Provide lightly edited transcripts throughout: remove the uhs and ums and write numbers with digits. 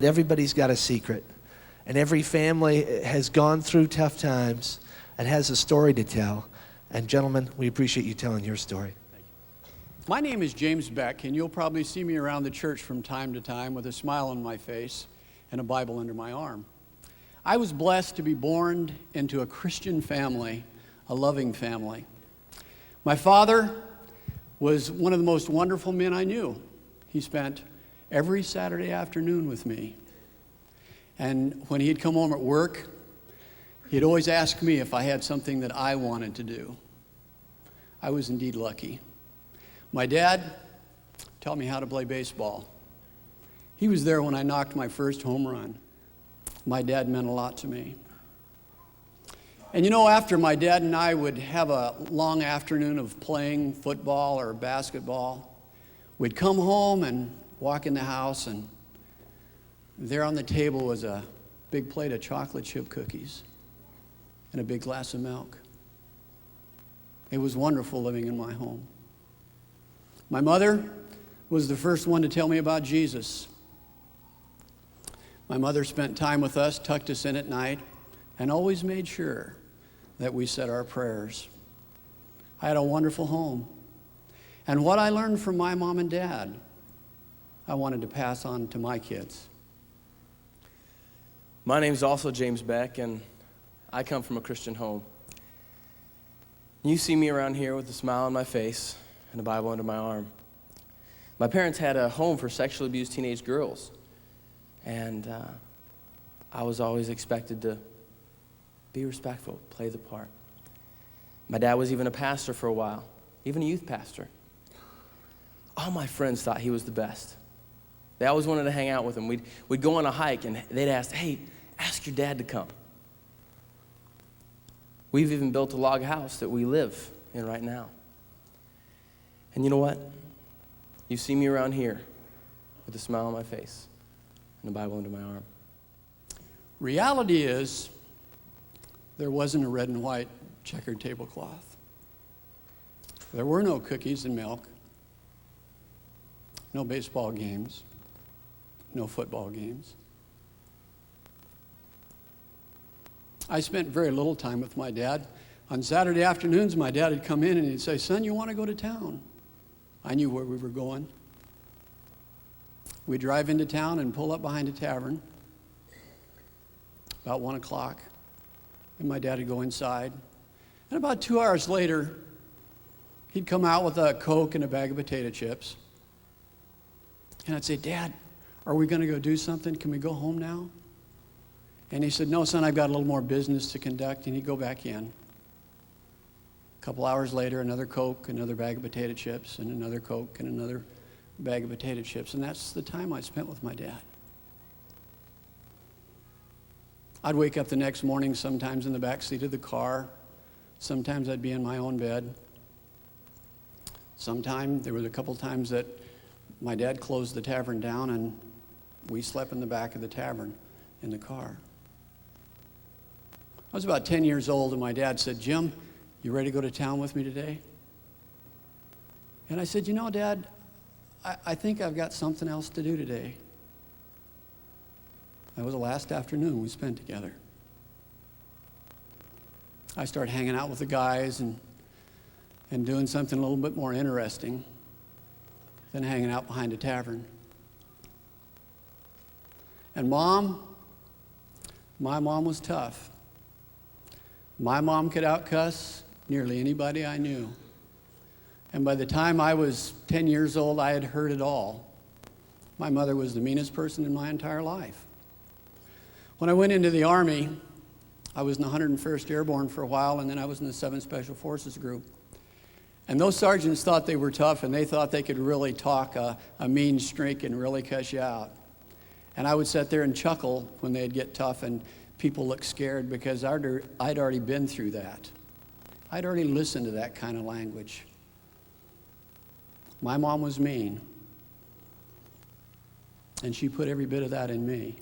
Everybody's got a secret, and every family has gone through tough times and has a story to tell. And gentlemen, we appreciate you telling your story. Thank you. My name is James Beck, and you'll probably see me around the church from time to time with a smile on my face and a Bible under my arm. I was blessed to be born into a Christian family, a loving family. My father was one of the most wonderful men I knew. He spent every Saturday afternoon with me. And when he'd come home at work, he'd always ask me if I had something that I wanted to do. I was indeed lucky. My dad taught me how to play baseball. He was there when I knocked my first home run. My dad meant a lot to me. And you know, after my dad and I would have a long afternoon of playing football or basketball, we'd come home and walk in the house, and there on the table was a big plate of chocolate chip cookies and a big glass of milk. It was wonderful living in my home. My mother was the first one to tell me about Jesus. My mother spent time with us, tucked us in at night, and always made sure that we said our prayers. I had a wonderful home. And what I learned from my mom and dad, I wanted to pass on to my kids. My name's also James Beck, and I come from a Christian home. You see me around here with a smile on my face and a Bible under my arm. My parents had a home for sexually abused teenage girls, and I was always expected to be respectful, play the part. My dad was even a pastor for a while, even a youth pastor. All my friends thought he was the best. They always wanted to hang out with him. We'd go on a hike, and they'd ask, hey, ask your dad to come. We've even built a log house that we live in right now. And you know what? You see me around here with a smile on my face and a Bible under my arm. Reality is, there wasn't a red and white checkered tablecloth. There were no cookies and milk, no baseball games, no football games. I spent very little time with my dad. On Saturday afternoons, my dad would come in and he'd say, son, you want to go to town? I knew where we were going. We'd drive into town and pull up behind a tavern about 1 o'clock, and my dad would go inside. And about 2 hours later, he'd come out with a Coke and a bag of potato chips. And I'd say, Dad, are we going to go do something? Can we go home now? And he said, no, son, I've got a little more business to conduct. And he'd go back in. A couple hours later, another Coke, another bag of potato chips, and another Coke, and another bag of potato chips. And that's the time I spent with my dad. I'd wake up the next morning, sometimes in the back seat of the car. Sometimes I'd be in my own bed. Sometimes, there was a couple times that my dad closed the tavern down and we slept in the back of the tavern in the car. I was about 10 years old and my dad said, Jim, you ready to go to town with me today? And I said, you know, Dad, I think I've got something else to do today. That was the last afternoon we spent together. I started hanging out with the guys and doing something a little bit more interesting than hanging out behind a tavern. And my mom was tough. My mom could outcuss nearly anybody I knew. And by the time I was 10 years old, I had heard it all. My mother was the meanest person in my entire life. When I went into the Army, I was in the 101st Airborne for a while, and then I was in the 7th Special Forces Group. And those sergeants thought they were tough, and they thought they could really talk a mean streak and really cuss you out. And I would sit there and chuckle when they'd get tough, and people looked scared because I'd already been through that. I'd already listened to that kind of language. My mom was mean, and she put every bit of that in me.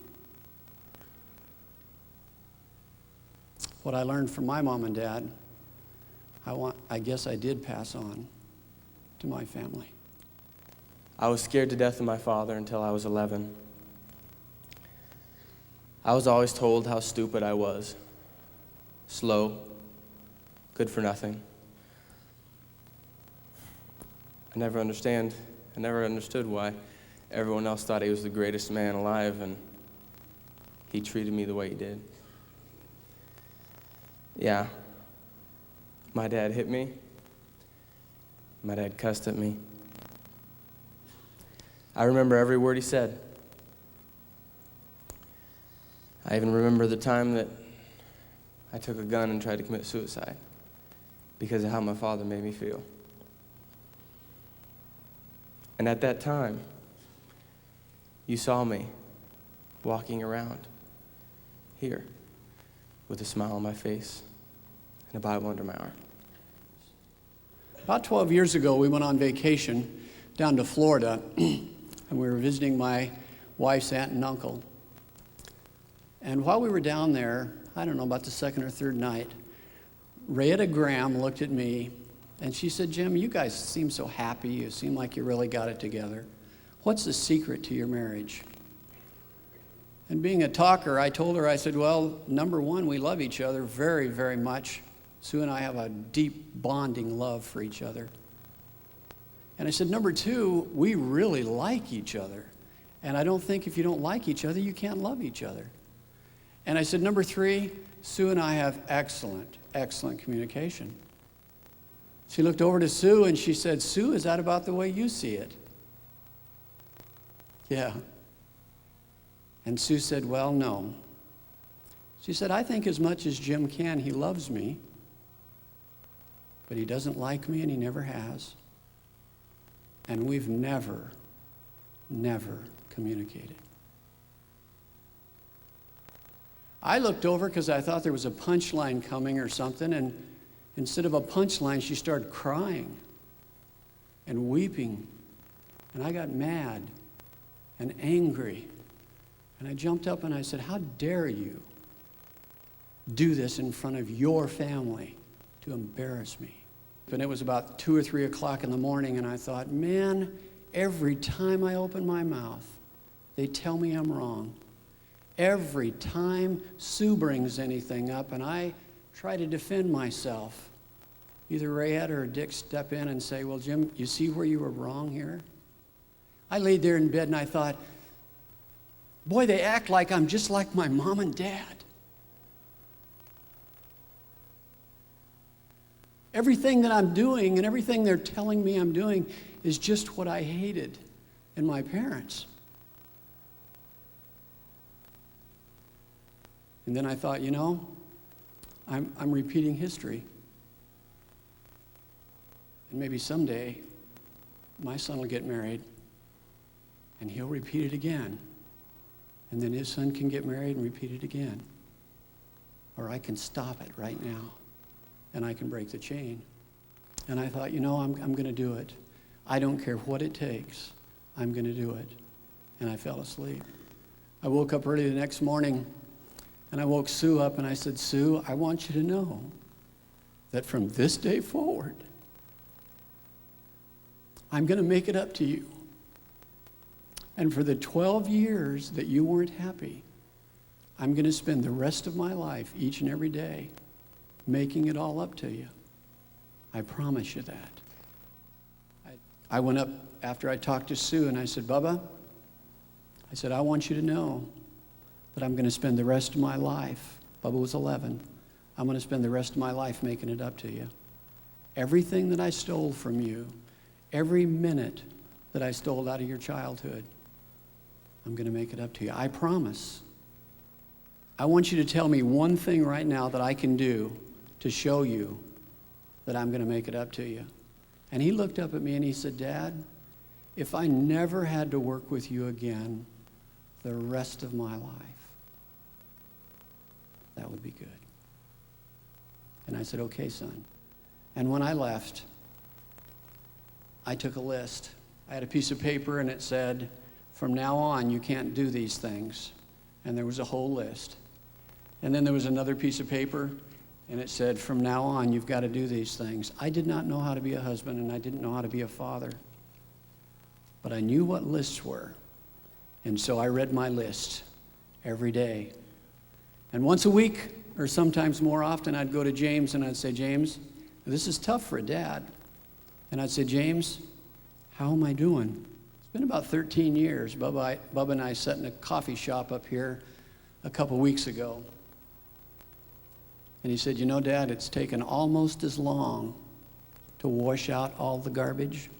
What I learned from my mom and dad, I guess I did pass on to my family. I was scared to death of my father until I was 11. I was always told how stupid I was. Slow, good for nothing. I never understood why everyone else thought he was the greatest man alive, and he treated me the way he did. Yeah, my dad hit me. My dad cussed at me. I remember every word he said. I even remember the time that I took a gun and tried to commit suicide because of how my father made me feel. And at that time, you saw me walking around here with a smile on my face and a Bible under my arm. About 12 years ago, we went on vacation down to Florida, and we were visiting my wife's aunt and uncle. And while we were down there, I don't know, about the second or third night, Rayetta Graham looked at me, and she said, "Jim, you guys seem so happy. You seem like you really got it together. What's the secret to your marriage?" And being a talker, I told her, I said, "Well, number one, we love each other very, very much. Sue and I have a deep bonding love for each other." And I said, "Number two, we really like each other. And I don't think if you don't like each other, you can't love each other." And I said, "Number three, Sue and I have excellent, excellent communication." She looked over to Sue and she said, "Sue, is that about the way you see it?" "Yeah." And Sue said, "Well, no." She said, "I think as much as Jim can, he loves me, but he doesn't like me and he never has. And we've never, never communicated." I looked over because I thought there was a punchline coming or something, and instead of a punchline, she started crying and weeping. And I got mad and angry. And I jumped up and I said, "How dare you do this in front of your family to embarrass me?" And it was about 2 or 3 o'clock in the morning, and I thought, man, every time I open my mouth, they tell me I'm wrong. Every time Sue brings anything up and I try to defend myself, either Rayette or Dick step in and say, "Well, Jim, you see where you were wrong here?" I laid there in bed and I thought, boy, they act like I'm just like my mom and dad. Everything that I'm doing and everything they're telling me I'm doing is just what I hated in my parents. And then I thought, I'm repeating history. And maybe someday my son will get married and he'll repeat it again. And then his son can get married and repeat it again. Or I can stop it right now and I can break the chain. And I thought, I'm going to do it. I don't care what it takes. I'm going to do it. And I fell asleep. I woke up early the next morning and I woke Sue up and I said, "Sue, I want you to know that from this day forward, I'm going to make it up to you. And for the 12 years that you weren't happy, I'm going to spend the rest of my life, each and every day, making it all up to you. I promise you that." I went up after I talked to Sue and I said, "Bubba," I said, "I want you to know that I'm going to spend the rest of my life," Bubba was 11, "I'm going to spend the rest of my life making it up to you. Everything that I stole from you, every minute that I stole out of your childhood, I'm going to make it up to you. I promise. I want you to tell me one thing right now that I can do to show you that I'm going to make it up to you." And he looked up at me and he said, "Dad, if I never had to work with you again the rest of my life, that would be good." And I said, "Okay, son." And when I left, I took a list. I had a piece of paper and it said, "From now on, you can't do these things." And there was a whole list. And then there was another piece of paper and it said, "From now on, you've got to do these things." I did not know how to be a husband and I didn't know how to be a father. But I knew what lists were. And so I read my list every day And once a week, or sometimes more often, I'd go to James and I'd say, James, this is tough for a dad. And I'd say, James, how am I doing? It's been about 13 years. Bubba and I sat in a coffee shop up here a couple weeks ago. And he said, you know, Dad, it's taken almost as long to wash out all the garbage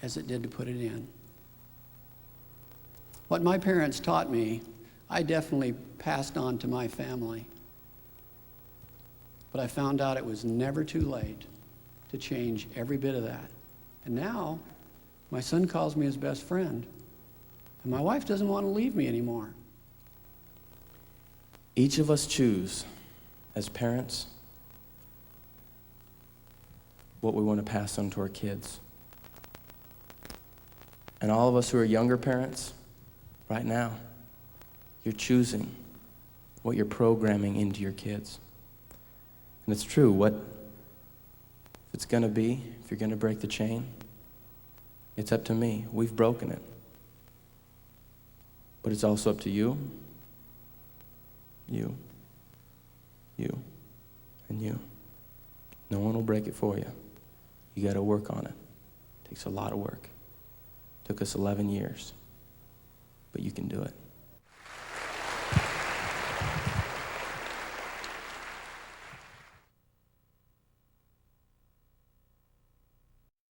as it did to put it in. What my parents taught me, I definitely passed on to my family. But I found out it was never too late to change every bit of that. And now, my son calls me his best friend. And my wife doesn't want to leave me anymore. Each of us choose, as parents, what we want to pass on to our kids. And all of us who are younger parents, right now, you're choosing what you're programming into your kids. And it's true, what it's going to be, if you're going to break the chain, it's up to me. We've broken it. But it's also up to you, you, and you. No one will break it for you. You got to work on it. It takes a lot of work. It took us 11 years, but you can do it.